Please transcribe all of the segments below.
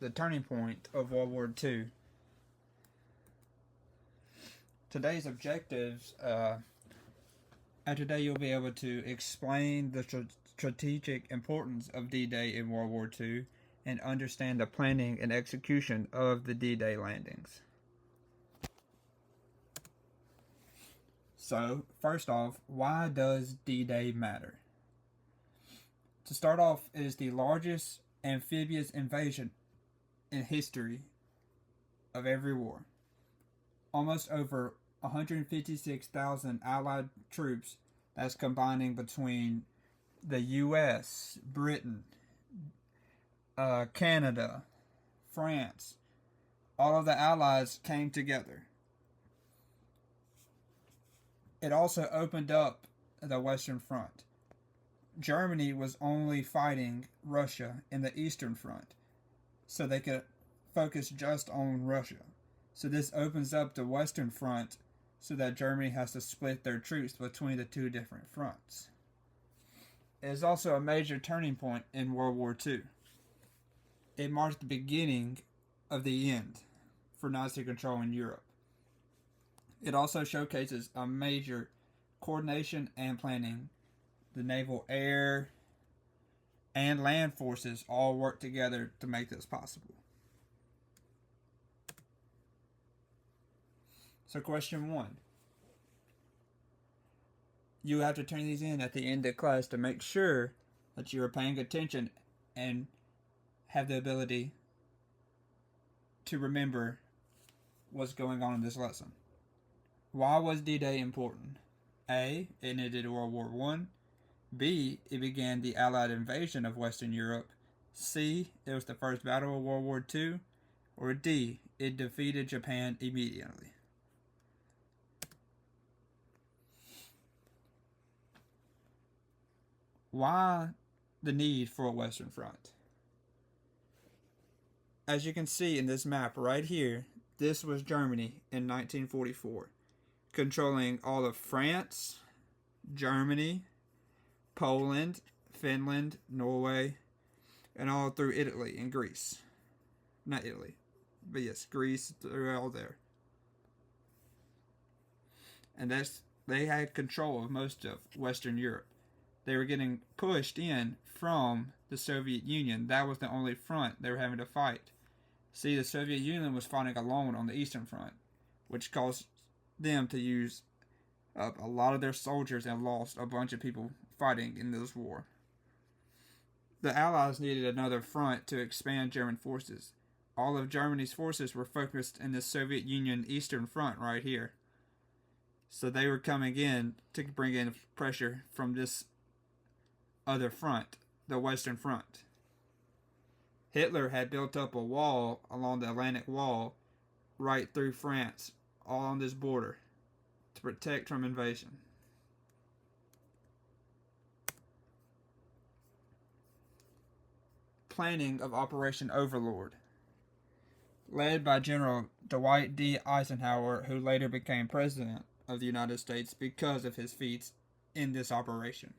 the turning point of World War II. Today's objectives, and today you'll be able to explain the strategic importance of D-Day in World War II and understand the planning and execution of the D-Day landings. So, first off, why does D-Day matter? To start off, it is the largest amphibious invasion in history of every war. Almost over 156,000 Allied troops, that's combining between the U.S., Britain, Canada, France. All of the Allies came together. It also opened up the Western Front. Germany was only fighting Russia in the Eastern Front, so they could focus just on Russia. So this opens up the Western Front so that Germany has to split their troops between the two different fronts. It is also a major turning point in World War II. It marked the beginning of the end for Nazi control in Europe. It also showcases a major coordination and planning. The naval, air, and land forces all work together to make this possible. So question 1. You have to turn these in at the end of class to make sure that you are paying attention and have the ability to remember what's going on in this lesson. Why was D-Day important? A. It ended World War I. B. It began the Allied invasion of Western Europe. C. It was the first battle of World War II. Or D. It defeated Japan immediately. Why the need for a Western Front? As you can see in this map right here, this was Germany in 1944, controlling all of France, Germany, Poland, Finland, Norway, and all through Italy and Greece. Not Italy, but yes, Greece, they're all there. And they had control of most of Western Europe. They were getting pushed in from the Soviet Union. That was the only front they were having to fight. See, the Soviet Union was fighting alone on the Eastern Front, which caused them to use up a lot of their soldiers and lost a bunch of people fighting in this war. The Allies needed another front to expand German forces. All of Germany's forces were focused in the Soviet Union Eastern Front right here. So they were coming in to bring in pressure from this other front, the Western Front. Hitler had built up a wall along the Atlantic Wall right through France, all on this border, to protect from invasion. Planning of Operation Overlord, led by General Dwight D. Eisenhower, who later became President of the United States because of his feats in this operation.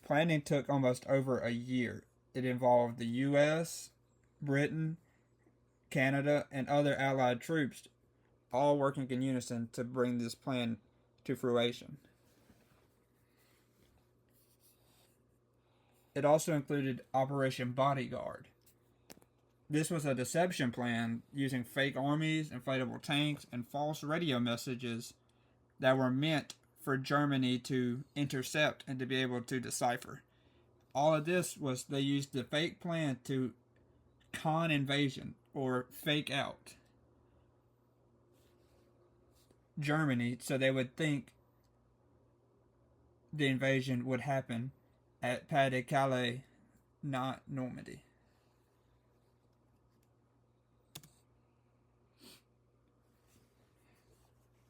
Planning took almost over a year. It involved the U.S., Britain, Canada, and other Allied troops all working in unison to bring this plan to fruition. It also included Operation Bodyguard. This was a deception plan using fake armies, inflatable tanks, and false radio messages that were meant for Germany to intercept and to be able to decipher. All of this was, they used the fake plan to con invasion or fake out Germany so they would think the invasion would happen at Pas de Calais, not Normandy.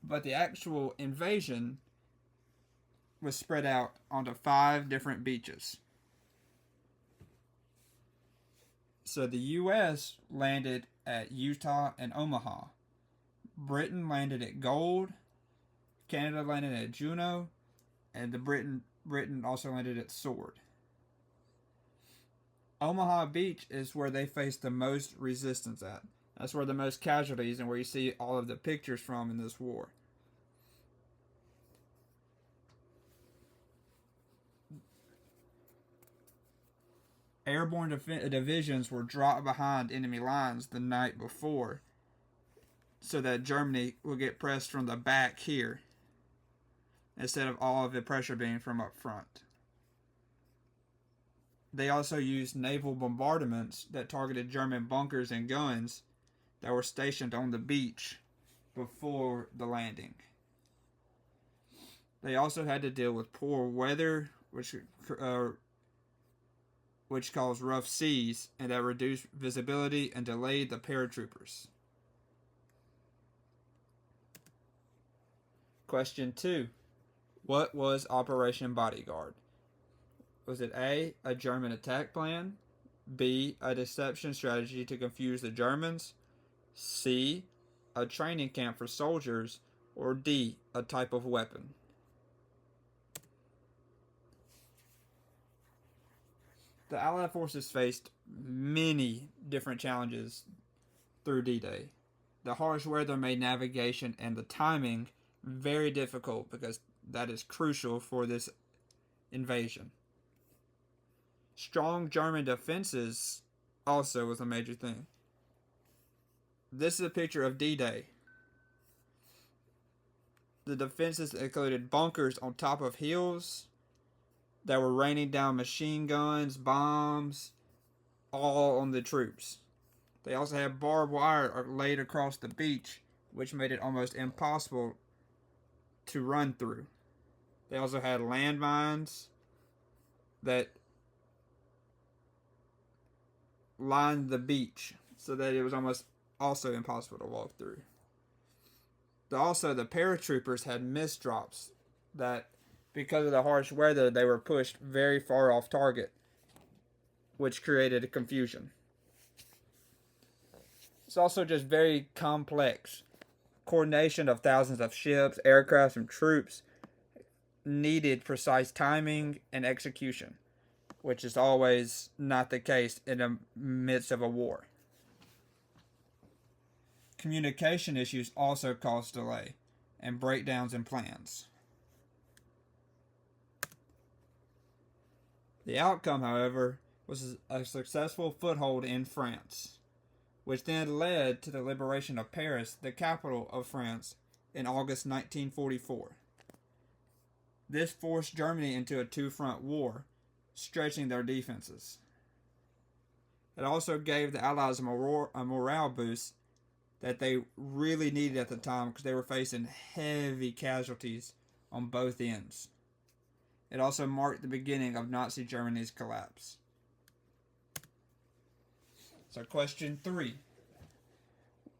But the actual invasion was spread out onto 5 different beaches. So the U.S. landed at Utah and Omaha. Britain landed at Gold. Canada landed at Juneau. And Britain also landed at Sword. Omaha Beach is where they faced the most resistance at. That's where the most casualties and where you see all of the pictures from in this war. Airborne divisions were dropped behind enemy lines the night before so that Germany would get pressed from the back here instead of all of the pressure being from up front. They also used naval bombardments that targeted German bunkers and guns that were stationed on the beach before the landing. They also had to deal with poor weather, which caused rough seas and that reduced visibility and delayed the paratroopers. Question 2. What was Operation Bodyguard? Was it A, a German attack plan, B, a deception strategy to confuse the Germans, C, a training camp for soldiers, or D, a type of weapon? The Allied forces faced many different challenges through D-Day. The harsh weather made navigation and the timing very difficult because that is crucial for this invasion. Strong German defenses also was a major thing. This is a picture of D-Day. The defenses included bunkers on top of hills that were raining down machine guns, bombs, all on the troops. They also had barbed wire laid across the beach, which made it almost impossible to run through. They also had landmines that lined the beach so that it was almost also impossible to walk through. Also, the paratroopers had mist drops that, because of the harsh weather, they were pushed very far off target, which created a confusion. It's also just very complex. Coordination of thousands of ships, aircraft, and troops needed precise timing and execution, which is always not the case in the midst of a war. Communication issues also caused delay and breakdowns in plans. The outcome, however, was a successful foothold in France, which then led to the liberation of Paris, the capital of France, in August 1944. This forced Germany into a two-front war, stretching their defenses. It also gave the Allies a morale boost that they really needed at the time because they were facing heavy casualties on both ends. It also marked the beginning of Nazi Germany's collapse. So question 3.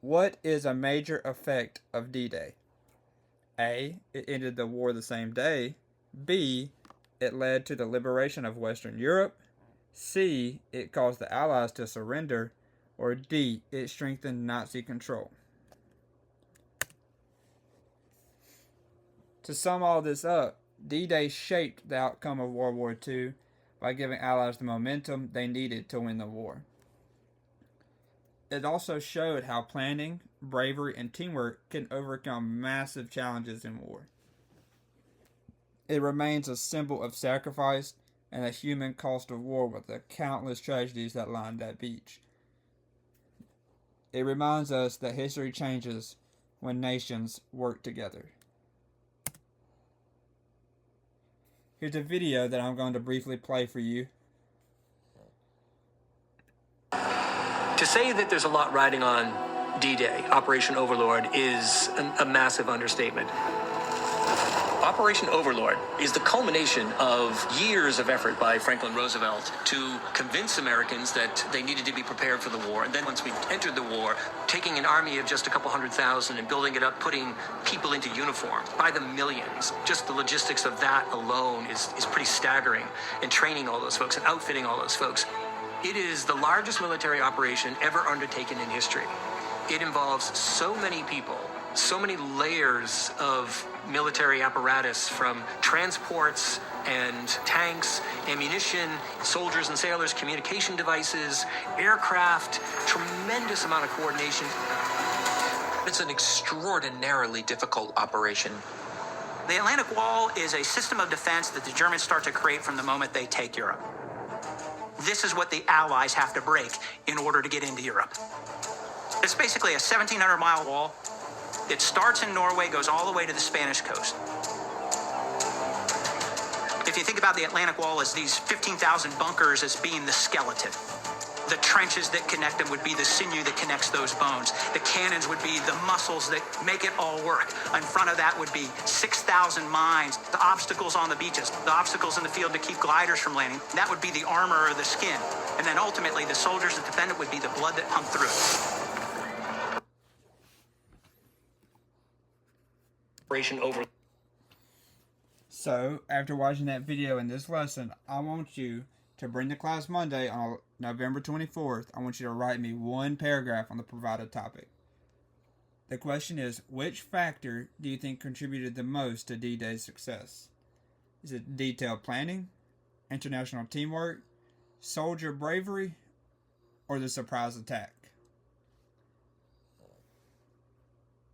What is a major effect of D-Day? A, it ended the war the same day. B, it led to the liberation of Western Europe. C, it caused the Allies to surrender. Or D, it strengthened Nazi control. To sum all this up, D-Day shaped the outcome of World War II by giving Allies the momentum they needed to win the war. It also showed how planning, bravery, and teamwork can overcome massive challenges in war. It remains a symbol of sacrifice and the human cost of war with the countless tragedies that lined that beach. It reminds us that history changes when nations work together. Here's a video that I'm going to briefly play for you. To say that there's a lot riding on D-Day, Operation Overlord, is a massive understatement. Operation Overlord is the culmination of years of effort by Franklin Roosevelt to convince Americans that they needed to be prepared for the war. And then once we entered the war, taking an army of just a couple 100,000 and building it up, putting people into uniform by the millions. Just the logistics of that alone is pretty staggering. And training all those folks and outfitting all those folks. It is the largest military operation ever undertaken in history. It involves so many people so many layers of military apparatus, from transports and tanks, ammunition, soldiers and sailors, communication devices, aircraft, tremendous amount of coordination. It's an extraordinarily difficult operation. The Atlantic Wall is a system of defense that the Germans start to create from the moment they take Europe. This is what the Allies have to break in order to get into Europe. It's basically a 1,700-mile wall. It starts in Norway, goes all the way to the Spanish coast. If you think about the Atlantic Wall as these 15,000 bunkers as being the skeleton, the trenches that connect them would be the sinew that connects those bones. The cannons would be the muscles that make it all work. In front of that would be 6,000 mines, the obstacles on the beaches, the obstacles in the field to keep gliders from landing. That would be the armor or the skin. And then ultimately, the soldiers that defend it would be the blood that pumped through it. Operation over. So, after watching that video in this lesson, I want you to bring to class Monday on November 24th. I want you to write me one paragraph on the provided topic. The question is, which factor do you think contributed the most to D-Day's success? Is it detailed planning, international teamwork, soldier bravery, or the surprise attack?